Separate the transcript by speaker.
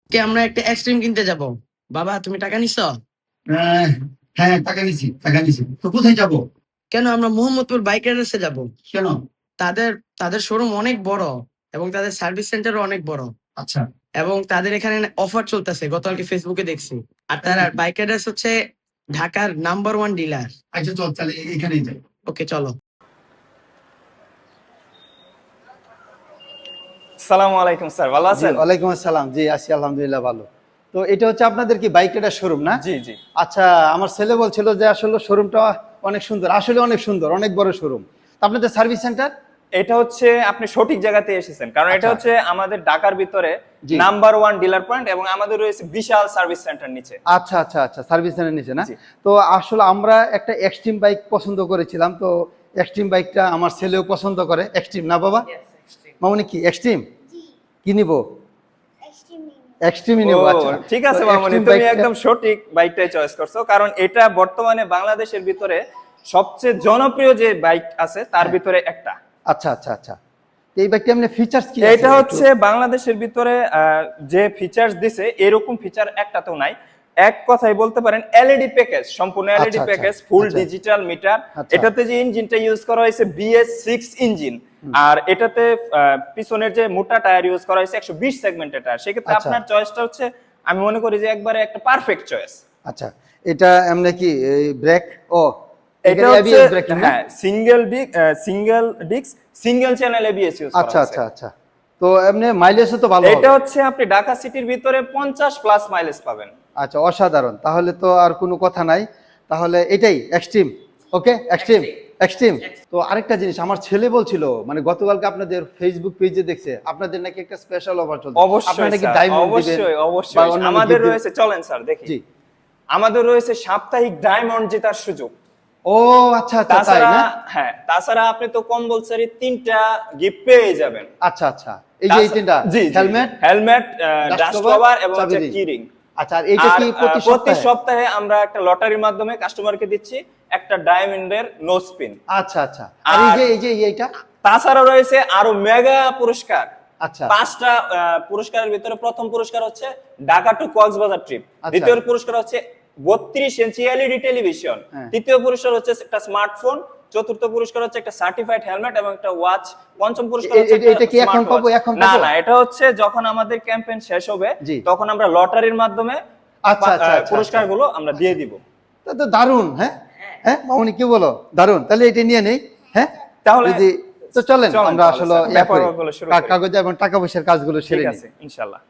Speaker 1: কে আমরা একটা এক্সট্রিম কিনতে যাব। বাবা তুমি টাকা নিছো?
Speaker 2: আহ, হ্যাঁ, টাকা নিছি। তো কোথায় যাব?
Speaker 1: কেন আমরা মোহাম্মদপুর বাইক রাইডার্সে যাব।
Speaker 2: কেন?
Speaker 1: তাদের তাদের শোরুম অনেক বড় এবং তাদের সার্ভিস সেন্টারও অনেক বড়
Speaker 2: আচ্ছা,
Speaker 1: এবং তাদের এখানে অফার চলতেছে, গতকালকে ফেসবুকে দেখছি। আর তারা বাইক রাইডার্স হচ্ছে ঢাকার নাম্বার 1 ডিলার।
Speaker 2: আচ্ছা চল তাহলে এখানেই যাই।
Speaker 1: ওকে চলো।
Speaker 3: আসসালামু আলাইকুম স্যার, ভালো
Speaker 4: জি
Speaker 3: আছেন?
Speaker 4: ওয়ালাইকুম আসসালাম। জি আছি আলহামদুলিল্লাহ ভালো। তো এটা হচ্ছে আপনাদের কি বাইক রাইডার শোরুম না?
Speaker 3: জি জি।
Speaker 4: আচ্ছা, আমার ছেলে বলছিল যে আসলে শোরুমটা অনেক সুন্দর, আসলে অনেক সুন্দর, অনেক বড় শোরুম। তো আপনাদের সার্ভিস সেন্টার?
Speaker 3: এটা হচ্ছে আপনি সঠিক জায়গাতে এসেছেন, কারণ এটা
Speaker 4: আচ্ছা।
Speaker 3: হচ্ছে আমাদের ঢাকার ভিতরে
Speaker 4: জি।
Speaker 3: নাম্বার 1 ডিলার পয়েন্ট এবং আমাদের রয়েছে বিশাল সার্ভিস সেন্টার নিচে।
Speaker 4: আচ্ছা আচ্ছা আচ্ছা, সার্ভিস সেন্টার নিচে না?
Speaker 3: জি।
Speaker 4: তো আসলে আমরা একটা এক্সট্রিম বাইক পছন্দ করেছিলাম, তো এক্সট্রিম বাইকটা আমার ছেলেও পছন্দ করে। এক্সট্রিম না বাবা? মামনি কি এক্সট্রিম কি নিব? এক্সট্রিমই নিব।
Speaker 3: ও,
Speaker 4: আচ্ছা
Speaker 3: ঠিক আছে
Speaker 4: তো
Speaker 3: মামুনি,
Speaker 4: Extreme
Speaker 3: তুমি
Speaker 4: বাইকটা-
Speaker 3: একদম সঠিক বাইকটাই চয়েস করছো, কারণ এটা বর্তমানে বাংলাদেশের ভিতরে সবচেয়ে জনপ্রিয় যে বাইক আছে তার
Speaker 4: হ্যাঁ।
Speaker 3: ভিতরে একটা।
Speaker 4: আচ্ছা আচ্ছা আচ্ছা, তো এই বাইকটা এমনি ফিচার্স কি
Speaker 3: এটা হচ্ছে বাংলাদেশের ভিতরে যে ফিচার্স দিছে এরকম ফিচার একটাতেও নাই। এক কথাই বলতে পারেন এলইডি প্যাকেজ, সম্পূর্ণ এলইডি
Speaker 4: আচ্ছা,
Speaker 3: প্যাকেজ, ফুল
Speaker 4: আচ্ছা।
Speaker 3: Digital meter.
Speaker 4: আচ্ছা।
Speaker 3: এটাতে যে ইঞ্জিনটা ইউজ করা হয়েছে BS6 ইঞ্জিন, আর এটাতে পিছনের যে মোটা টায়ার ইউজ করা হয়েছে 120 সেগমেন্টের টায়ার। সেক্ষেত্রে
Speaker 4: আচ্ছা।
Speaker 3: আপনার চয়েসটা হচ্ছে, আমি মনে করি যে একবারে একটা পারফেক্ট চয়েস।
Speaker 4: আচ্ছা, এটা এমনি কি ব্রেক? ও
Speaker 3: এটা হচ্ছে হ্যাঁ single disc single channel ABS use করা
Speaker 4: আচ্ছা
Speaker 3: হয়েছে।
Speaker 4: আচ্ছা আচ্ছা, তো এমনি মাইলেজও তো ভালো
Speaker 3: এটা
Speaker 4: হবে।
Speaker 3: হচ্ছে আপনি ঢাকা সিটির ভিতরে 50 প্লাস মাইলেজ পাবেন।
Speaker 4: আচ্ছা, অসাধারণ, তাহলে তো আর কোনো কথা নাই। তাহলে এটাই এক্সট্রিম। ওকে, এক্সট্রিম এক্সট্রিম। তো আরেকটা জিনিস, আমার ছেলে বলছিল মানে গতকালকে আপনাদের ফেসবুক পেজে দেখছে আপনাদের নাকি একটা স্পেশাল অফার চলছে।
Speaker 3: অবশ্যই
Speaker 4: আপনারা নাকি
Speaker 3: স্যার,
Speaker 4: ডায়মন্ড দিবেন
Speaker 3: অবশ্যই
Speaker 4: বা
Speaker 3: অবশ্যই
Speaker 4: অন্যান্য
Speaker 3: আমাদের
Speaker 4: gift দিবেন।
Speaker 3: রয়েছে, চলেন স্যার দেখি।
Speaker 4: জি।
Speaker 3: আমাদের রয়েছে সাপ্তাহিক ডায়মন্ড জেতার সুযোগ।
Speaker 4: ও আচ্ছা আচ্ছা, তাই
Speaker 3: তাছাড়া
Speaker 4: না?
Speaker 3: হ্যাঁ, তাছাড়া আপনি তো কম্বল সারি 3টা গিফট পেয়ে যাবেন।
Speaker 4: আচ্ছা আচ্ছা, এই যে এই তিনটা,
Speaker 3: জি হেলমেট, ডাস্ট কভার এবং হচ্ছে কিরিং।
Speaker 4: আচ্ছা, আর এটা কি প্রতি
Speaker 3: প্রতি
Speaker 4: সপ্তাহে?
Speaker 3: সপ্তাহে আমরা একটা লটারির মাধ্যমে কাস্টমারকে দিচ্ছি একটা ডায়মন্ডের নো স্পিন।
Speaker 4: আচ্ছা আচ্ছা, আর এই যে এইটা?
Speaker 3: তাছাড়া রয়েছে আরো মেগা পুরস্কার।
Speaker 4: আচ্ছা
Speaker 3: 5টা পুরস্কারের ভিতরে প্রথম পুরস্কার হচ্ছে ঢাকা টু কক্সবাজার ট্রিপ,
Speaker 4: আচ্ছা।
Speaker 3: দ্বিতীয় পুরস্কার হচ্ছে 32 ইঞ্চি এলইডি টেলিভিশন,
Speaker 4: হ্যাঁ।
Speaker 3: তৃতীয় পুরস্কার হচ্ছে একটা স্মার্টফোন, চতুর্থ পুরস্কার হচ্ছে একটা সার্টিফাইড হেলমেট এবং একটা ওয়াচ, পঞ্চম পুরস্কার হচ্ছে
Speaker 4: এটা কি এখন পাবো? এখন
Speaker 3: না
Speaker 4: পাবো?
Speaker 3: না, এটা হচ্ছে যখন আমাদের ক্যাম্পেইন শেষ হবে
Speaker 4: জি।
Speaker 3: তখন আমরা লটারির মাধ্যমে
Speaker 4: আচ্ছা আচ্ছা আচ্ছা,
Speaker 3: পুরস্কারগুলো আমরা দিয়ে দিব।
Speaker 4: তা তো দারুণ। হ্যাঁ হ্যাঁ মামনি কি বলো, দারুণ, তাহলে এটা নিয়ে নেই। হ্যাঁ
Speaker 3: তাহলে
Speaker 4: যদি তো চলেন
Speaker 3: চলেন
Speaker 4: আমরা
Speaker 3: তাহলে
Speaker 4: আসলে
Speaker 3: স্যার, ব্যাপারগুলো শুরু করি।
Speaker 4: কাগজে এবং টাকা পয়সার কাজগুলো সেরে
Speaker 3: ঠিক
Speaker 4: নিই।
Speaker 3: আছে ইনশাআল্লাহ।